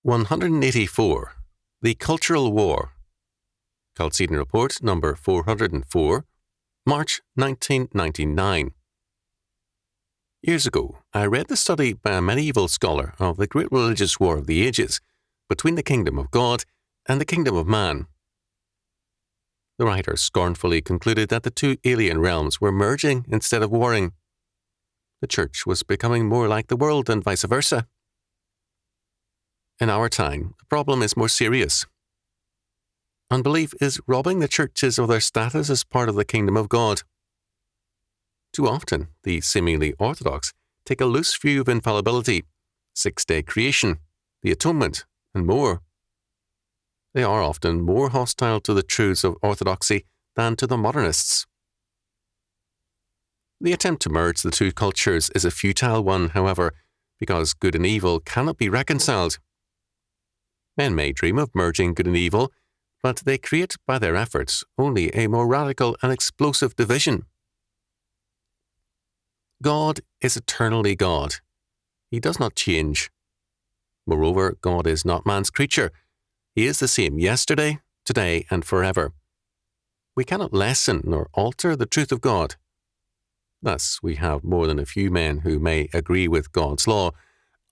184. The Cultural War. Chalcedon Report number 404, March 1999. Years ago, I read the study by a medieval scholar of the great religious war of the ages between the kingdom of God and the kingdom of man. The writer scornfully concluded that the two alien realms were merging instead of warring. The church was becoming more like the world and vice versa. In our time, the problem is more serious. Unbelief is robbing the churches of their status as part of the kingdom of God. Too often, the seemingly orthodox take a loose view of infallibility, six-day creation, the atonement, and more. They are often more hostile to the truths of orthodoxy than to the modernists. The attempt to merge the two cultures is a futile one, however, because good and evil cannot be reconciled. Men may dream of merging good and evil, but they create by their efforts only a more radical and explosive division. God is eternally God. He does not change. Moreover, God is not man's creature. He is the same yesterday, today, and forever. We cannot lessen nor alter the truth of God. Thus, we have more than a few men who may agree with God's law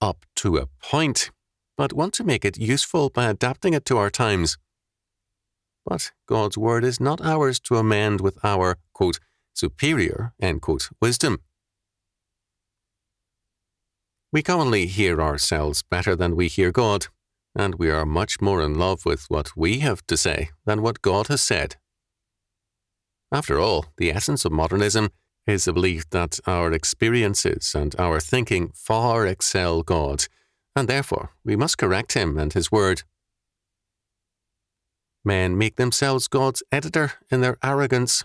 up to a point, but want to make it useful by adapting it to our times. But God's word is not ours to amend with our, quote, superior, end quote, wisdom. We commonly hear ourselves better than we hear God, and we are much more in love with what we have to say than what God has said. After all, the essence of modernism is the belief that our experiences and our thinking far excel God, and therefore we must correct him and his word. Men make themselves God's editor in their arrogance.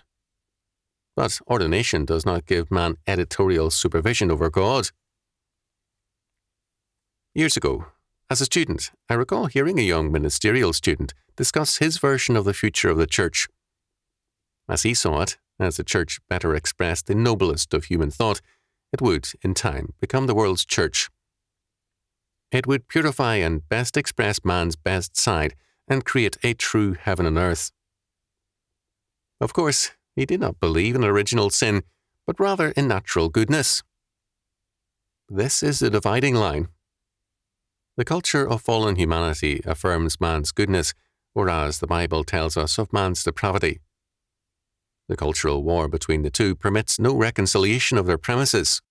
But ordination does not give man editorial supervision over God. Years ago, as a student, I recall hearing a young ministerial student discuss his version of the future of the church. As he saw it, as the church better expressed the noblest of human thought, it would, in time, become the world's church. It would purify and best express man's best side and create a true heaven and earth. Of course, he did not believe in original sin, but rather in natural goodness. This is the dividing line. The culture of fallen humanity affirms man's goodness, whereas the Bible tells us of man's depravity. The cultural war between the two permits no reconciliation of their premises.